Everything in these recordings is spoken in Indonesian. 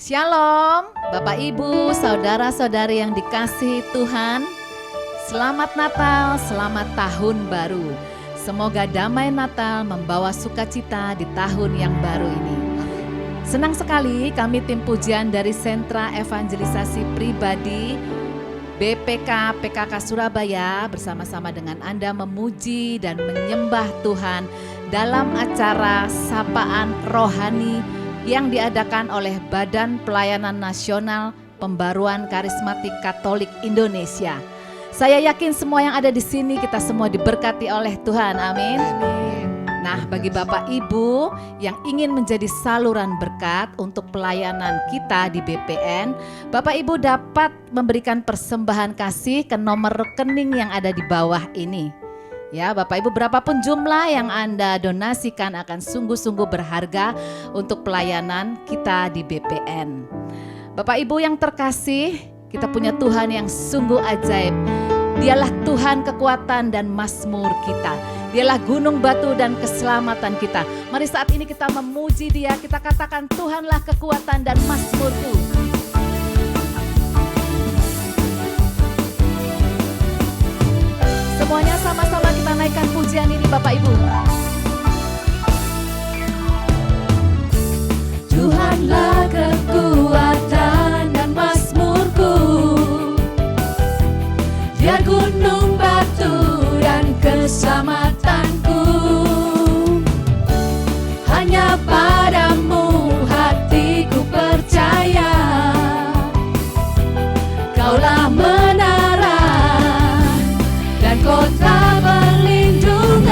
Shalom, Bapak Ibu, saudara-saudari yang dikasihi Tuhan. Selamat Natal, selamat Tahun Baru. Semoga damai Natal membawa sukacita di tahun yang baru ini. Senang sekali kami tim pujian dari Sentra Evangelisasi Pribadi BPK PKK Surabaya bersama-sama dengan Anda memuji dan menyembah Tuhan dalam acara Sapaan Rohani yang diadakan oleh Badan Pelayanan Nasional Pembaruan Karismatik Katolik Indonesia. Saya yakin semua yang ada di sini kita semua diberkati oleh Tuhan, amin. Nah, bagi Bapak Ibu yang ingin menjadi saluran berkat untuk pelayanan kita di BPN, Bapak Ibu dapat memberikan persembahan kasih ke nomor rekening yang ada di bawah ini. Ya, Bapak Ibu, berapapun jumlah yang Anda donasikan akan sungguh-sungguh berharga untuk pelayanan kita di BPN. Bapak Ibu yang terkasih, kita punya Tuhan yang sungguh ajaib. Dialah Tuhan kekuatan dan mazmur kita. Dialah gunung batu dan keselamatan kita. Mari saat ini kita memuji Dia, kita katakan Tuhanlah kekuatan dan mazmurku. Semuanya sama-sama kita naikkan pujian ini Bapak Ibu. Tuhanlah kekuatan dan mazmurku, Dia gunung batu dan keselamatanku. Hanya padamu hatiku percaya, Kaulah menara dan kota perlindungan.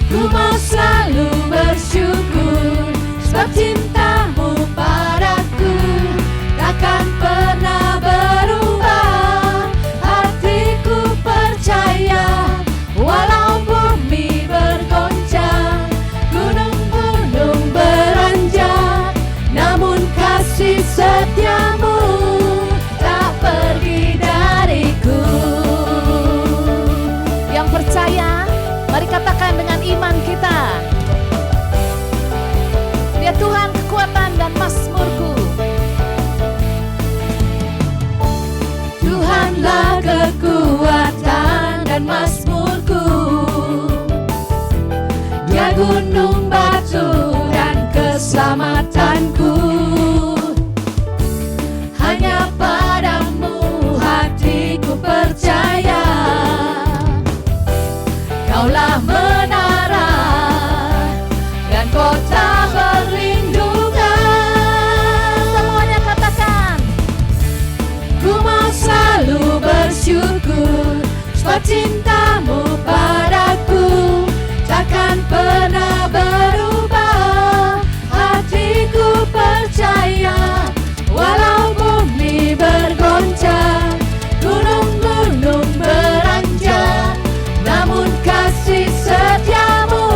Ku mau selalu bersyukur sebab cintamu padaku takkan pernah berubah. Hatiku percaya walau bumi bergoncang, gunung-gunung beranjak, namun kasih setiamu tak pergi dariku. Yang percaya, mari katakan dengan iman kita, Dia Tuhan kekuatan dan mazmurku. Tuhanlah kekuatan dan mazmurku, Dia gunung batu dan keselamatanku. Hanya padamu hatiku percaya, Kaulah menara dan kota perlindungan. Semuanya katakan, ku mau selalu bersyukur sebab cintamu padaku takkan pernah berubah. Hatiku percaya walau bumi bergoncang, gunung-gunung beranjak, namun kasih setiamu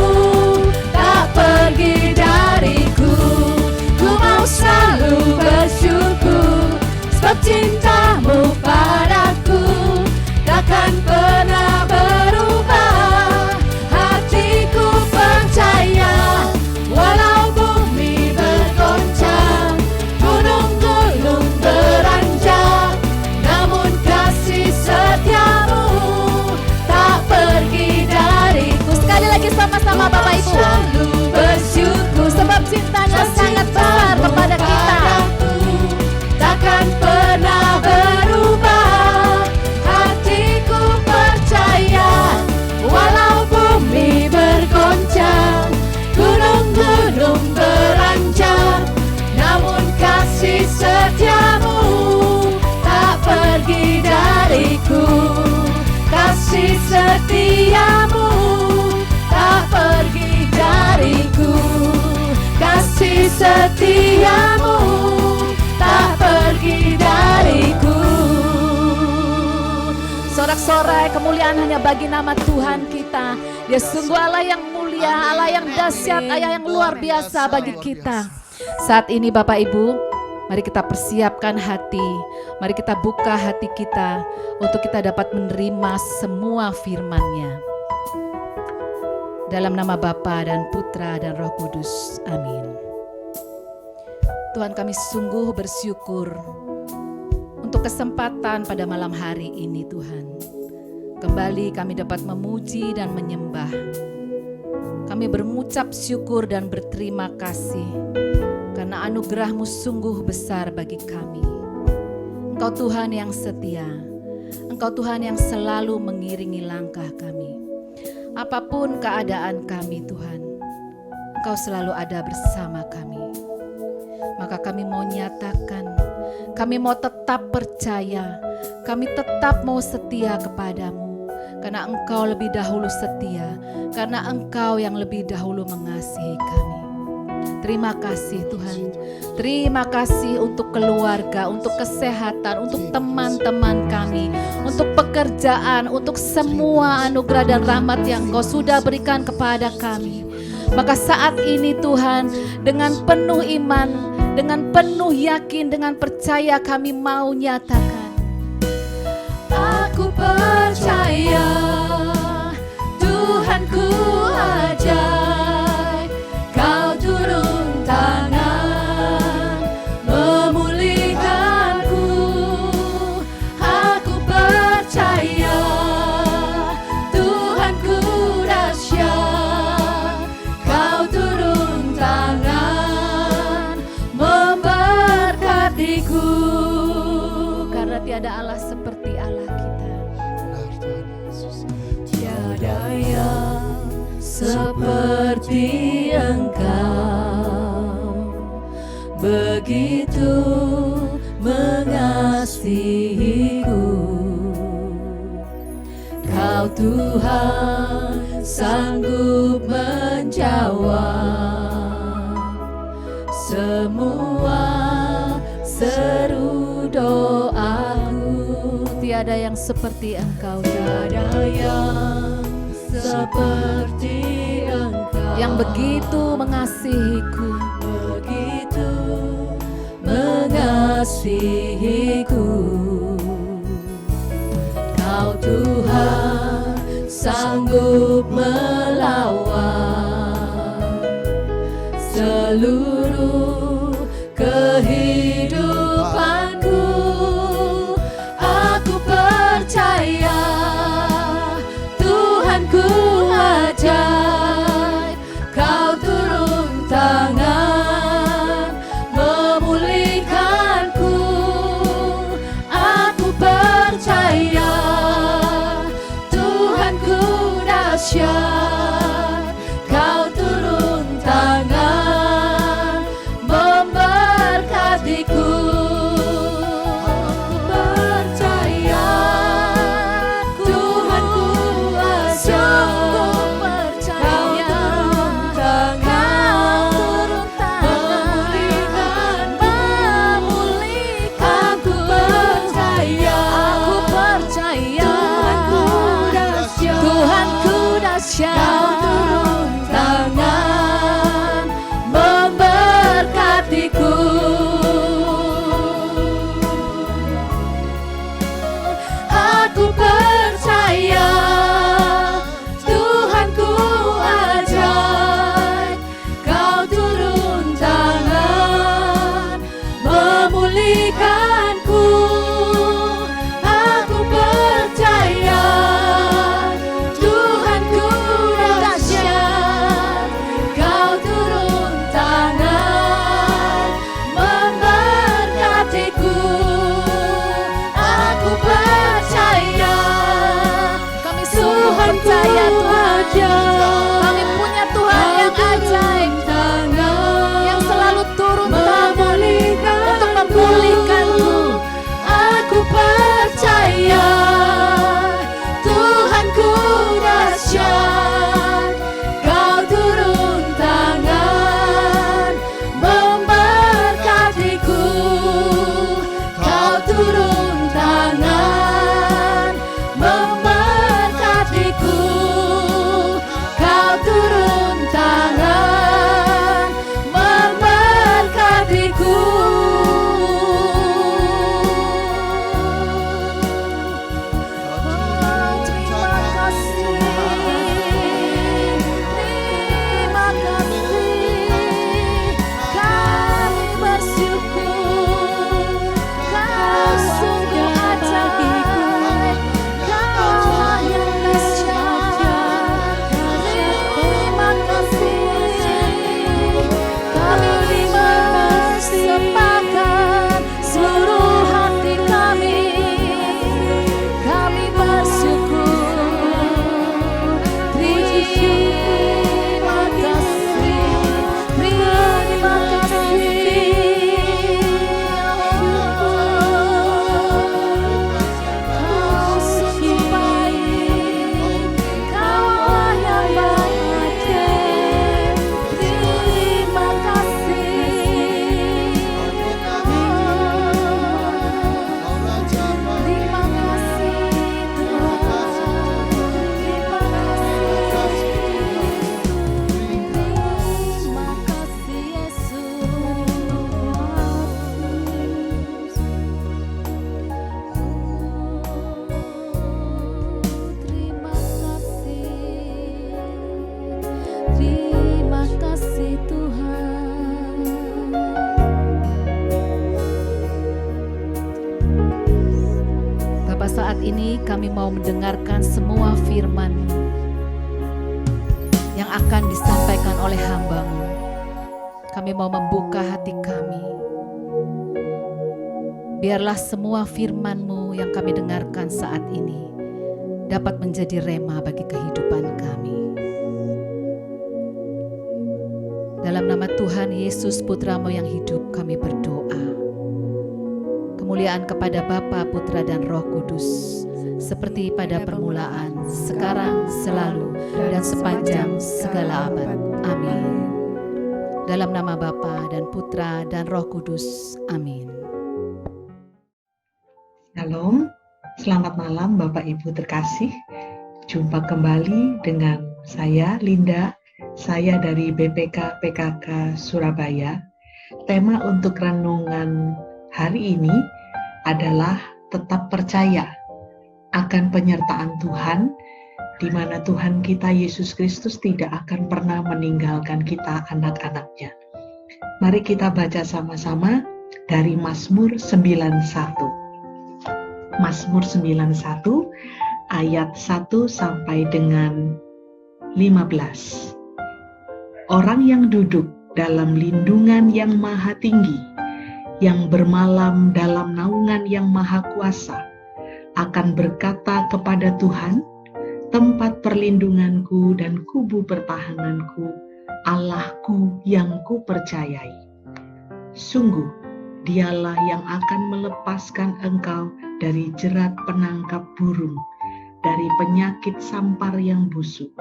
tak pergi dariku. Ku mau selalu bersyukur sebab cintamu padaku takkan pernah berubah. Hatiku percaya walau bumi bergoncang, gunung-gunung beranjak, namun kasih setiamu tak pergi dariku. Sekali lagi sama-sama Bapak Ibu, selalu bersyukur sebab cintanya sangat besar kepada kita, takkan pernah berubah. Hatiku percaya walau bumi bergoncang, gunung-gunung beranjak, namun kasih setiamu tak pergi dariku. Kasih setiamu tak pergi dariku. Kasih setiamu tak pergi dariku. Sorak-sorai kemuliaan hanya bagi nama Tuhan kita. Dia sungguh Allah yang mulia, Allah yang dahsyat, Allah yang luar biasa bagi kita. Saat ini Bapak Ibu, mari kita persiapkan hati, mari kita buka hati kita untuk kita dapat menerima semua firman-Nya. Dalam nama Bapa dan Putra dan Roh Kudus. Amin. Tuhan, kami sungguh bersyukur untuk kesempatan pada malam hari ini Tuhan. Kembali kami dapat memuji dan menyembah. Kami mengucap syukur dan berterima kasih karena anugerah-Mu sungguh besar bagi kami. Engkau Tuhan yang setia. Engkau Tuhan yang selalu mengiringi langkah kami. Apapun keadaan kami Tuhan, Engkau selalu ada bersama kami. Maka kami mau nyatakan, kami mau tetap percaya, kami tetap mau setia kepadamu. Karena Engkau lebih dahulu setia, karena Engkau yang lebih dahulu mengasihi kami. Terima kasih Tuhan. Terima kasih untuk keluarga, untuk kesehatan, untuk teman-teman kami, untuk pekerjaan, untuk semua anugerah dan rahmat yang Engkau sudah berikan kepada kami. Maka saat ini Tuhan, dengan penuh iman, dengan penuh yakin, dengan percaya kami mau nyatakan, aku percaya Tuhanku ajaib, Kau turun tangan memulihkanku. Aku percaya Tuhanku dahsyat, Kau turun tangan memberkatiku. Karena tiada Allah seperti Allah kita. Tiada yang seperti Engkau, begitu mengasihiku. Kau Tuhan sanggup menjawab semua seru doaku. Tiada yang seperti Engkau, tiada yang seperti Engkau, yang begitu mengasihiku, begitu mengasihiku. Kau Tuhan sanggup melawan seluruh kehidupanku. Aku percaya Tuhanku ajaib, Kau turun tangan memulihkanku. Aku percaya Tuhanku dahsyat, Kau turun tangan memberkatiku. Percaya Tuhanku ajaib, percaya Kau turun tangan memulihkanku. Aku percaya Tuhanku dahsyat, Kau turun tangan memberkatiku. Aku percaya Tuhanku ajaib, Kau turun tangan memulihkanku. Aku percaya Tuhanku kami mau mendengarkan semua firman-Mu yang akan disampaikan oleh hamba-Mu. Kami mau membuka hati kami. Biarlah semua firman-Mu yang kami dengarkan saat ini dapat menjadi rema bagi kehidupan kami. Dalam nama Tuhan Yesus Putra-Mu yang hidup kami berdoa. Kemuliaan kepada Bapa, Putra, dan Roh Kudus, seperti pada permulaan, sekarang, selalu, dan sepanjang segala abad. Amin. Dalam nama Bapa dan Putra dan Roh Kudus. Amin. Shalom, selamat malam Bapak Ibu terkasih. Jumpa kembali dengan saya Linda, saya dari BPK PKK Surabaya. Tema untuk renungan hari ini adalah tetap percaya akan penyertaan Tuhan, di mana Tuhan kita Yesus Kristus tidak akan pernah meninggalkan kita anak-anaknya. Mari kita baca sama-sama dari Mazmur 91. Mazmur 91 ayat 1 sampai dengan 15. Orang yang duduk dalam lindungan yang maha tinggi, yang bermalam dalam naungan yang maha kuasa, akan berkata kepada Tuhan, tempat perlindunganku dan kubu pertahananku, Allahku yang kupercayai. Sungguh, dialah yang akan melepaskan engkau dari jerat penangkap burung, dari penyakit sampar yang busuk.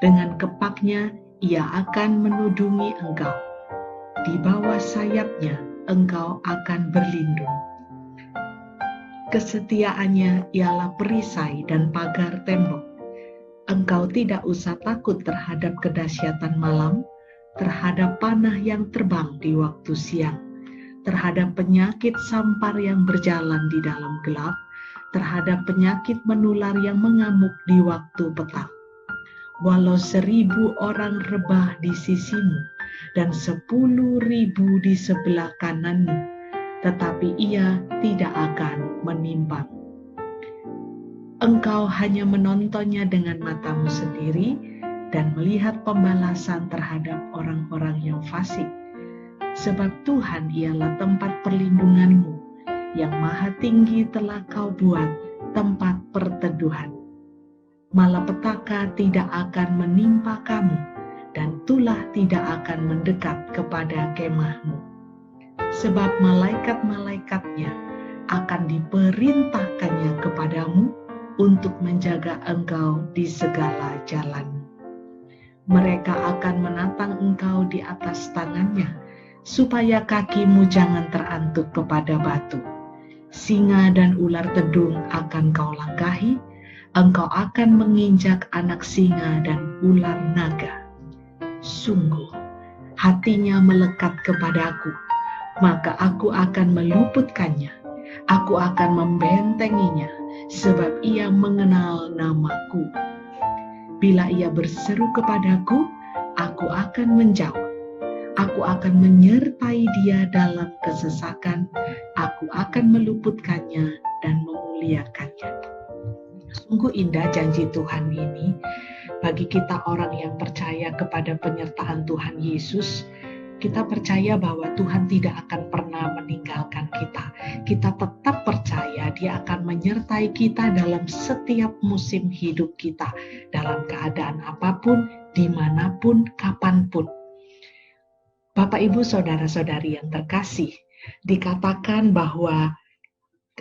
Dengan kepaknya ia akan menudungi engkau. Di bawah sayapnya engkau akan berlindung. Kesetiaannya ialah perisai dan pagar tembok. Engkau tidak usah takut terhadap kedahsyatan malam, terhadap panah yang terbang di waktu siang, terhadap penyakit sampar yang berjalan di dalam gelap, terhadap penyakit menular yang mengamuk di waktu petang. Walau 1.000 orang rebah di sisimu, dan 10.000 di sebelah kananmu, tetapi ia tidak akan menimpamu. Engkau hanya menontonnya dengan matamu sendiri dan melihat pembalasan terhadap orang-orang yang fasik. Sebab Tuhan ialah tempat perlindunganmu, yang maha tinggi telah kau buat tempat perteduhan. Malapetaka tidak akan menimpa kamu, dan tulah tidak akan mendekat kepada kemahmu. Sebab malaikat-malaikatnya akan diperintahkannya kepadamu untuk menjaga engkau di segala jalanmu. Mereka akan menatang engkau di atas tangannya, supaya kakimu jangan terantuk kepada batu. Singa dan ular tedung akan kau langkahi, engkau akan menginjak anak singa dan ular naga. Sungguh, hatinya melekat kepadaku, maka aku akan meluputkannya. Aku akan membentenginya, sebab ia mengenal namaku. Bila ia berseru kepadaku, aku akan menjawab. Aku akan menyertai dia dalam kesesakan. Aku akan meluputkannya dan memuliakannya. Sungguh indah janji Tuhan ini bagi kita orang yang percaya kepada penyertaan Tuhan Yesus. Kita percaya bahwa Tuhan tidak akan pernah meninggalkan kita. Kita tetap percaya Dia akan menyertai kita dalam setiap musim hidup kita, dalam keadaan apapun, dimanapun, kapanpun. Bapak, Ibu, Saudara-saudari yang terkasih, dikatakan bahwa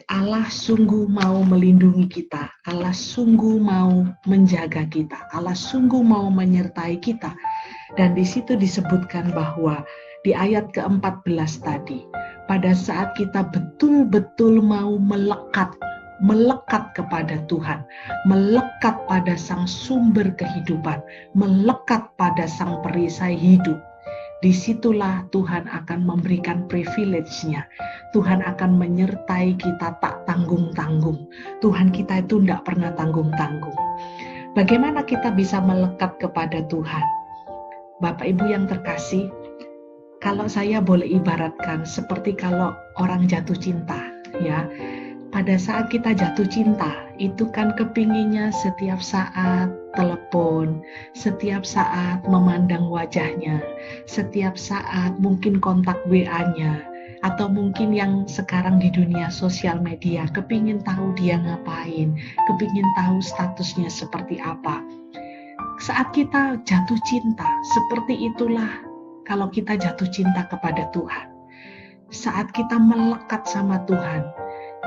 Allah sungguh mau melindungi kita, Allah sungguh mau menjaga kita, Allah sungguh mau menyertai kita. Dan di situ disebutkan bahwa di ayat ke-14 tadi, pada saat kita betul-betul mau melekat kepada Tuhan, melekat pada Sang Sumber kehidupan, melekat pada Sang Perisai hidup, disitulah Tuhan akan memberikan privilege-nya. Tuhan akan menyertai kita tak tanggung-tanggung. Tuhan kita itu tidak pernah tanggung-tanggung. Bagaimana kita bisa melekat kepada Tuhan? Bapak Ibu yang terkasih, kalau saya boleh ibaratkan seperti kalau orang jatuh cinta, ya. pada saat kita jatuh cinta, itu kan kepinginnya setiap saat telepon, setiap saat memandang wajahnya, setiap saat mungkin kontak WA-nya, atau mungkin yang sekarang di dunia sosial media, kepingin tahu dia ngapain, kepingin tahu statusnya seperti apa. Saat kita jatuh cinta, seperti itulah kalau kita jatuh cinta kepada Tuhan. Saat kita melekat sama Tuhan,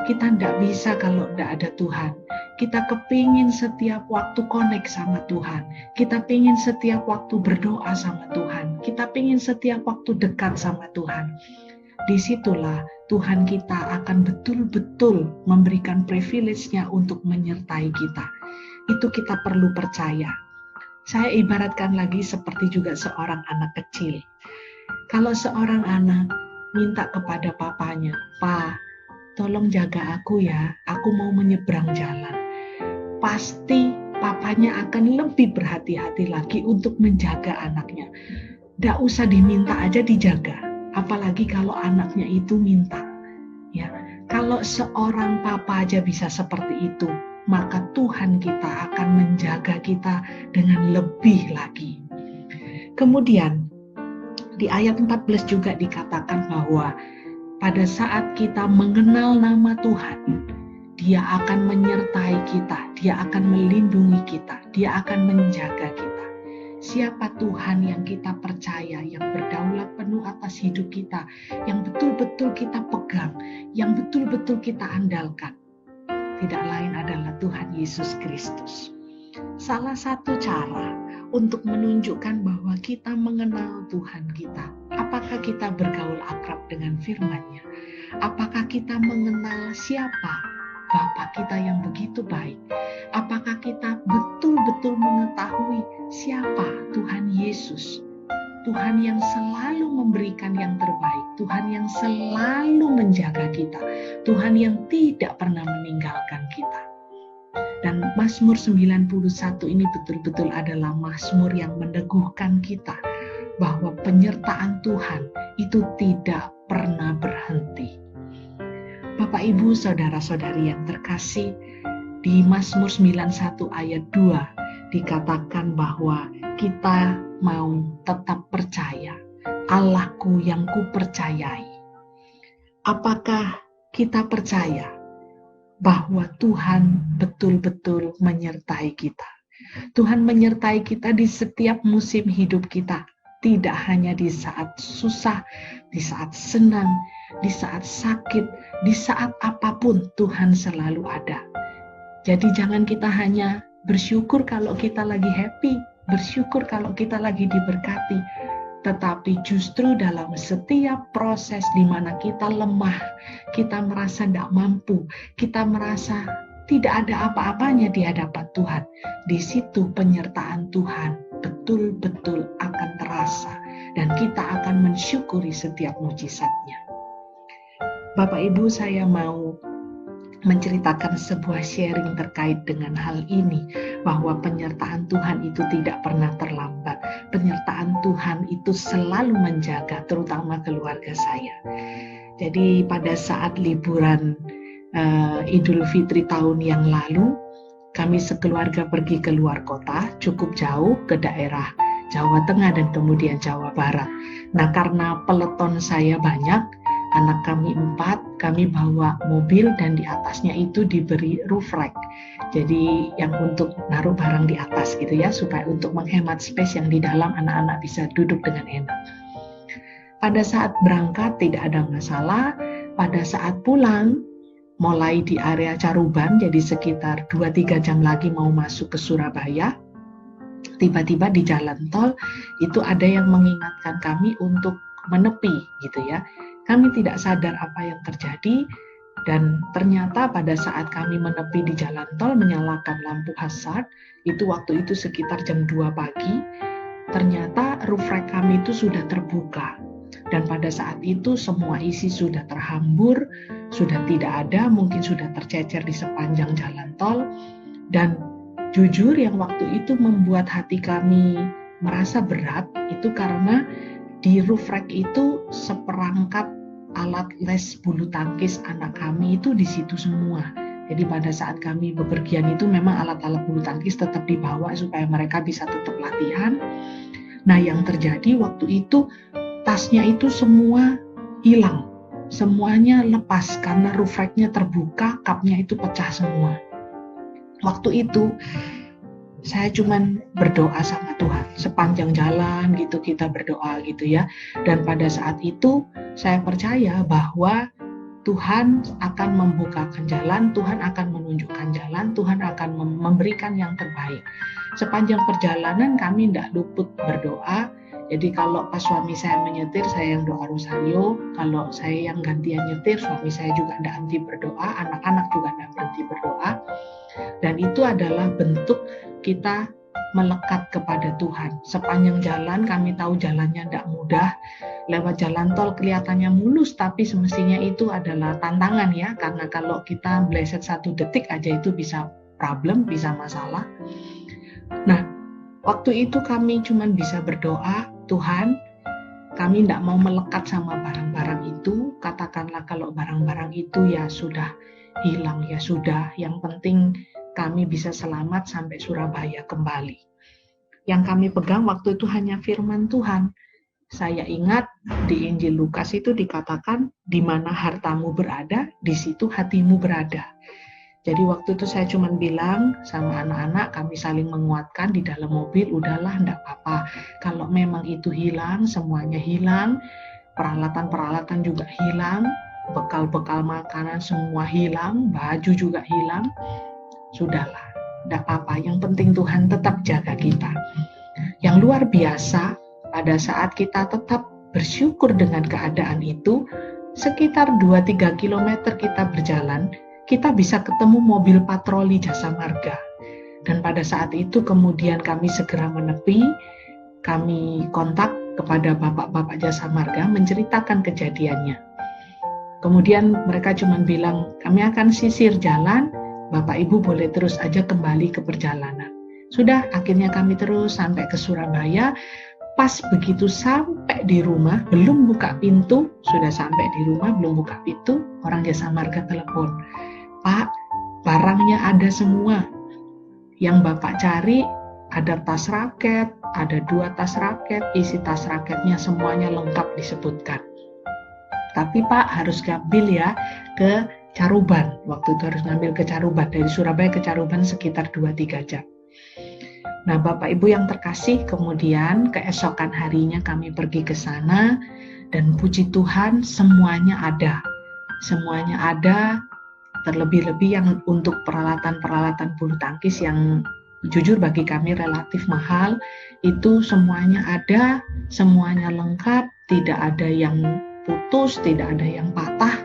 kita tidak bisa kalau tidak ada Tuhan. Kita kepingin setiap waktu connect sama Tuhan. Kita pingin setiap waktu berdoa sama Tuhan. Kita pingin setiap waktu dekat sama Tuhan. Disitulah Tuhan kita akan betul-betul memberikan privilege-nya untuk menyertai kita. Itu kita perlu percaya. Saya ibaratkan lagi seperti juga seorang anak kecil. Kalau seorang anak minta kepada papanya, "Pa, tolong jaga aku ya, aku mau menyeberang jalan." Pasti papanya akan lebih berhati-hati lagi untuk menjaga anaknya. Nggak usah diminta aja dijaga, apalagi kalau anaknya itu minta. Ya, kalau seorang papa aja bisa seperti itu, maka Tuhan kita akan menjaga kita dengan lebih lagi. Kemudian di ayat 14 juga dikatakan bahwa pada saat kita mengenal nama Tuhan, Dia akan menyertai kita, Dia akan melindungi kita, Dia akan menjaga kita. Siapa Tuhan yang kita percaya, yang berdaulat penuh atas hidup kita, yang betul-betul kita pegang, yang betul-betul kita andalkan? Tidak lain adalah Tuhan Yesus Kristus. Salah satu cara untuk menunjukkan bahwa kita mengenal Tuhan kita, apakah kita bergaul akrab dengan firman-Nya? Apakah kita mengenal siapa Bapa kita yang begitu baik? Apakah kita betul-betul mengetahui siapa Tuhan Yesus? Tuhan yang selalu memberikan yang terbaik, Tuhan yang selalu menjaga kita, Tuhan yang tidak pernah meninggalkan kita. Dan Mazmur 91 ini betul-betul adalah Mazmur yang meneguhkan kita bahwa penyertaan Tuhan itu tidak pernah berhenti. Bapak, Ibu, Saudara-saudari yang terkasih, di Mazmur 91 ayat 2 dikatakan bahwa kita mau tetap percaya, Allahku yang kupercayai. Apakah kita percaya bahwa Tuhan betul-betul menyertai kita? Tuhan menyertai kita di setiap musim hidup kita, tidak hanya di saat susah, di saat senang, di saat sakit, di saat apapun Tuhan selalu ada. Jadi jangan kita hanya bersyukur kalau kita lagi happy, bersyukur kalau kita lagi diberkati, tetapi justru dalam setiap proses di mana kita lemah, kita merasa tidak mampu, kita merasa tidak ada apa-apanya di hadapan Tuhan, di situ penyertaan Tuhan betul-betul akan terasa dan kita akan mensyukuri setiap mujizatnya. Bapak Ibu, saya mau menceritakan sebuah sharing terkait dengan hal ini, bahwa penyertaan Tuhan itu tidak pernah terlambat. Penyertaan Tuhan itu selalu menjaga, terutama keluarga saya. Jadi pada saat liburan Idul Fitri tahun yang lalu, kami sekeluarga pergi ke luar kota, cukup jauh ke daerah Jawa Tengah dan kemudian Jawa Barat. Nah, karena peleton saya banyak, anak kami 4, kami bawa mobil dan di atasnya itu diberi roof rack. Jadi yang untuk naruh barang di atas gitu ya, supaya untuk menghemat space yang di dalam anak-anak bisa duduk dengan enak. Pada saat berangkat tidak ada masalah, pada saat pulang mulai di area Caruban, jadi sekitar 2-3 jam lagi mau masuk ke Surabaya, tiba-tiba di jalan tol itu ada yang mengingatkan kami untuk menepi gitu ya. Kami tidak sadar apa yang terjadi dan ternyata pada saat kami menepi di jalan tol menyalakan lampu hazard, itu waktu itu sekitar jam 2 pagi, ternyata roof rack kami itu sudah terbuka. Dan pada saat itu semua isi sudah terhambur, sudah tidak ada, mungkin sudah tercecer di sepanjang jalan tol. Dan jujur yang waktu itu membuat hati kami merasa berat, itu karena di roof rack itu seperangkat alat les bulu tangkis anak kami itu di situ semua. Jadi pada saat kami bepergian itu memang alat-alat bulu tangkis tetap dibawa supaya mereka bisa tetap latihan. Nah, yang terjadi waktu itu tasnya itu semua hilang. Semuanya lepas karena roof rack-nya terbuka, kapnya itu pecah semua. Waktu itu saya cuman berdoa sama Tuhan. Sepanjang jalan gitu kita berdoa gitu ya. Dan pada saat itu saya percaya bahwa Tuhan akan membukakan jalan, Tuhan akan menunjukkan jalan, Tuhan akan memberikan yang terbaik. Sepanjang perjalanan kami tidak luput berdoa. Jadi kalau pas suami saya menyetir, saya yang doa rosario. Kalau saya yang gantian nyetir, suami saya juga tidak henti berdoa, anak-anak juga tidak berhenti berdoa. Dan itu adalah bentuk kita melekat kepada Tuhan. Sepanjang jalan kami tahu jalannya tidak mudah. Lewat jalan tol kelihatannya mulus, tapi semestinya itu adalah tantangan ya. Karena kalau kita bleset 1 detik aja itu bisa problem, bisa masalah. Nah, waktu itu kami cuma bisa berdoa, Tuhan, kami tidak mau melekat sama barang-barang itu. Katakanlah kalau barang-barang itu ya sudah hilang, ya sudah. Yang penting kami bisa selamat sampai Surabaya kembali. Yang kami pegang waktu itu hanya firman Tuhan. Saya ingat di Injil Lukas itu dikatakan, di mana hartamu berada, di situ hatimu berada. Jadi waktu itu saya cuma bilang sama anak-anak, kami saling menguatkan di dalam mobil, udahlah enggak apa-apa. Kalau memang itu hilang, semuanya hilang, peralatan-peralatan juga hilang, bekal-bekal makanan semua hilang, baju juga hilang, sudahlah, enggak apa-apa. Yang penting Tuhan tetap jaga kita. Yang luar biasa, pada saat kita tetap bersyukur dengan keadaan itu, sekitar 2-3 km kita berjalan, kita bisa ketemu mobil patroli Jasa Marga. Dan pada saat itu kemudian kami segera menepi, kami kontak kepada bapak-bapak Jasa Marga menceritakan kejadiannya. Kemudian mereka cuma bilang, kami akan sisir jalan, Bapak Ibu boleh terus aja kembali ke perjalanan. Sudah, akhirnya kami terus sampai ke Surabaya. Pas begitu sampai di rumah, belum buka pintu, sudah sampai di rumah, belum buka pintu, orang Jasa Marga telepon. Pak, barangnya ada semua. Yang Bapak cari ada tas raket, ada 2 tas raket, isi tas raketnya semuanya lengkap disebutkan. Tapi Pak harus ngambil ya ke Caruban. Waktu itu harus ngambil ke Caruban. Dari Surabaya ke Caruban sekitar 2-3 jam. Nah Bapak Ibu yang terkasih, kemudian keesokan harinya kami pergi ke sana dan puji Tuhan semuanya ada. Semuanya ada. Terlebih-lebih yang untuk peralatan-peralatan bulu tangkis yang jujur bagi kami relatif mahal, itu semuanya ada, semuanya lengkap, tidak ada yang putus, tidak ada yang patah,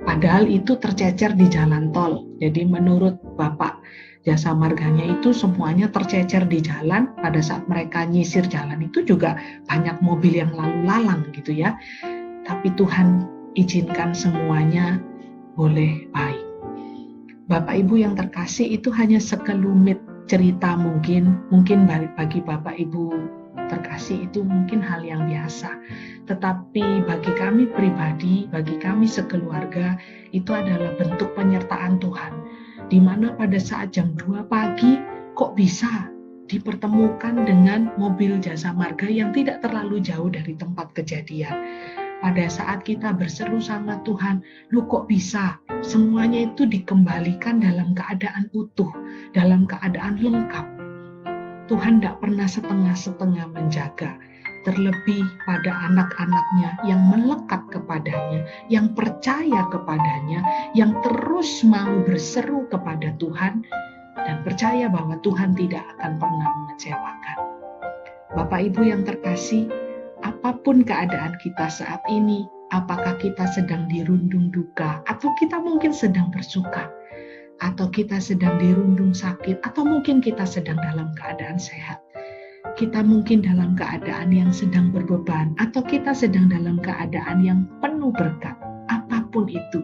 padahal itu tercecer di jalan tol. Jadi menurut Bapak Jasa Marganya itu semuanya tercecer di jalan, pada saat mereka nyisir jalan itu juga banyak mobil yang lalu lalang gitu ya. Tapi Tuhan izinkan semuanya boleh baik. Bapak Ibu yang terkasih, itu hanya sekelumit cerita mungkin bagi Bapak Ibu terkasih itu mungkin hal yang biasa. Tetapi bagi kami pribadi, bagi kami sekeluarga, itu adalah bentuk penyertaan Tuhan. Di mana pada saat jam 2 pagi kok bisa dipertemukan dengan mobil Jasa Marga yang tidak terlalu jauh dari tempat kejadian. Pada saat kita berseru sama Tuhan, lu kok bisa? Semuanya itu dikembalikan dalam keadaan utuh, dalam keadaan lengkap. Tuhan tidak pernah setengah-setengah menjaga. Terlebih pada anak-anaknya yang melekat kepadanya, yang percaya kepadanya, yang terus mau berseru kepada Tuhan, dan percaya bahwa Tuhan tidak akan pernah mengecewakan. Bapak Ibu yang terkasih, apapun keadaan kita saat ini, apakah kita sedang dirundung duka, atau kita mungkin sedang bersuka, atau kita sedang dirundung sakit, atau mungkin kita sedang dalam keadaan sehat. Kita mungkin dalam keadaan yang sedang berbeban, atau kita sedang dalam keadaan yang penuh berkat. Apapun itu,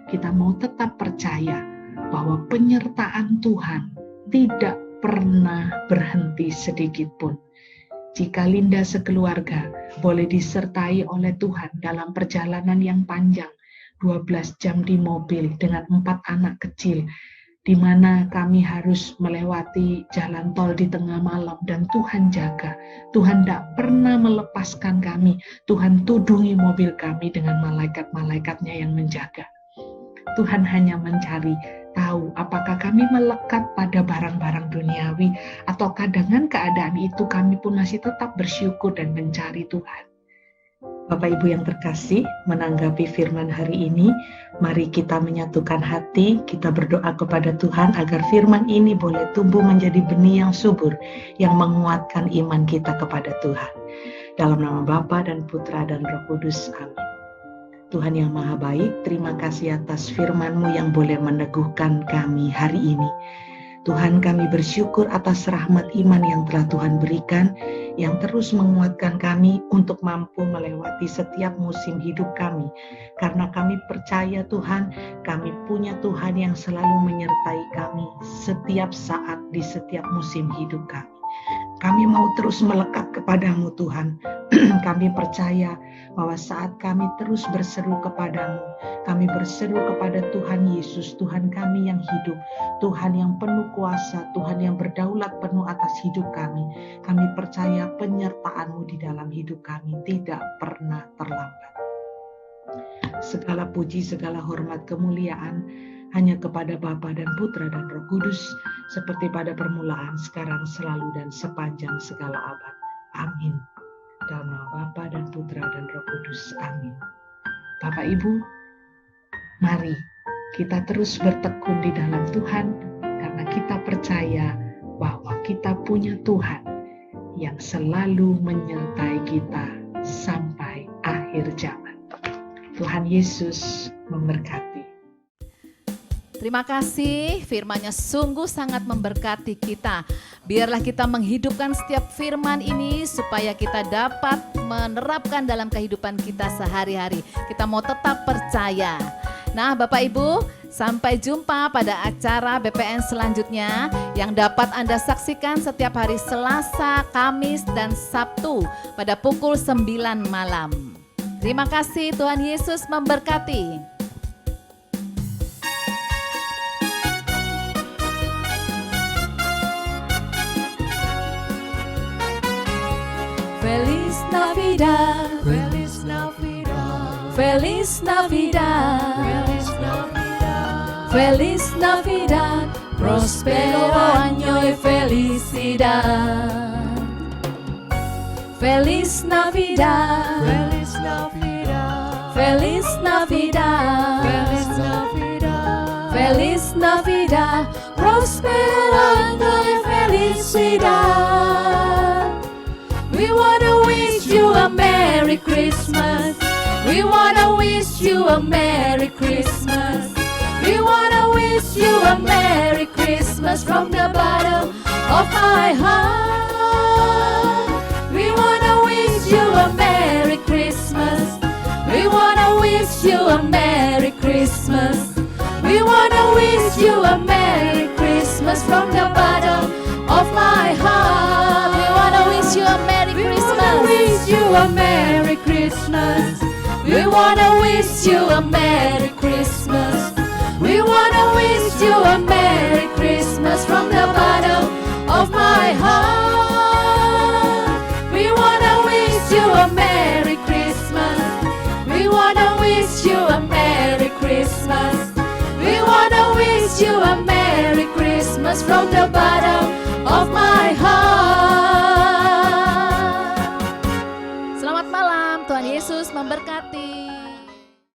kita mau tetap percaya bahwa penyertaan Tuhan tidak pernah berhenti sedikit pun. Jika Linda sekeluarga boleh disertai oleh Tuhan dalam perjalanan yang panjang, 12 jam di mobil dengan 4 anak kecil, di mana kami harus melewati jalan tol di tengah malam, dan Tuhan jaga. Tuhan tidak pernah melepaskan kami. Tuhan tudungi mobil kami dengan malaikat-malaikatnya yang menjaga. Tuhan hanya mencari tahu apakah kami melekat pada barang-barang duniawi, ataukah dengan keadaan itu kami pun masih tetap bersyukur dan mencari Tuhan. Bapak Ibu yang terkasih, menanggapi firman hari ini, mari kita menyatukan hati, kita berdoa kepada Tuhan agar firman ini boleh tumbuh menjadi benih yang subur, yang menguatkan iman kita kepada Tuhan. Dalam nama Bapa dan Putra dan Roh Kudus, amin. Tuhan yang Maha Baik, terima kasih atas firman-Mu yang boleh meneguhkan kami hari ini. Tuhan, kami bersyukur atas rahmat iman yang telah Tuhan berikan, yang terus menguatkan kami untuk mampu melewati setiap musim hidup kami. Karena kami percaya Tuhan, kami punya Tuhan yang selalu menyertai kami setiap saat di setiap musim hidup kami. Kami mau terus melekat kepadamu Tuhan. Kami percaya bahwa saat kami terus berseru kepadamu, kami berseru kepada Tuhan Yesus, Tuhan kami yang hidup, Tuhan yang penuh kuasa, Tuhan yang berdaulat penuh atas hidup kami. Kami percaya penyertaan-Mu di dalam hidup kami tidak pernah terlambat. Segala puji, segala hormat, kemuliaan hanya kepada Bapa dan Putra dan Roh Kudus, seperti pada permulaan, sekarang, selalu, dan sepanjang segala abad. Amin. Dalam nama Bapa dan Putra dan Roh Kudus. Amin. Bapak Ibu, mari kita terus bertekun di dalam Tuhan, karena kita percaya bahwa kita punya Tuhan yang selalu menyertai kita sampai akhir zaman. Tuhan Yesus memberkati. Terima kasih, firman-Nya sungguh sangat memberkati kita. Biarlah kita menghidupkan setiap firman ini supaya kita dapat menerapkan dalam kehidupan kita sehari-hari. Kita mau tetap percaya. Nah, Bapak Ibu, sampai jumpa pada acara BPN selanjutnya yang dapat Anda saksikan setiap hari Selasa, Kamis, dan Sabtu pada pukul 9 malam. Terima kasih, Tuhan Yesus memberkati. Feliz Navidad, Feliz Navidad, Feliz Navidad, Feliz Navidad, Feliz Navidad, próspero año y felicidad. Feliz Navidad, Feliz Navidad, Feliz Navidad, Feliz Navidad, Feliz Navidad, próspero año y felicidad. We wanna wish you a Merry Christmas. We wanna wish you a Merry Christmas. We wanna wish you a Merry Christmas from the bottom of my heart. We wanna wish you a Merry Christmas. We wanna wish you a Merry Christmas. We wanna wish you a Merry Christmas from the bottom of my heart. We wanna wish you a Merry Christmas. We wanna wish you a Merry Christmas. We wanna wish you a Merry Christmas. We wanna wish you a Merry Christmas from the bottom of my heart. We wanna wish you a Merry Christmas. We wanna wish you a Merry Christmas. We wanna wish you a Merry Christmas from the bottom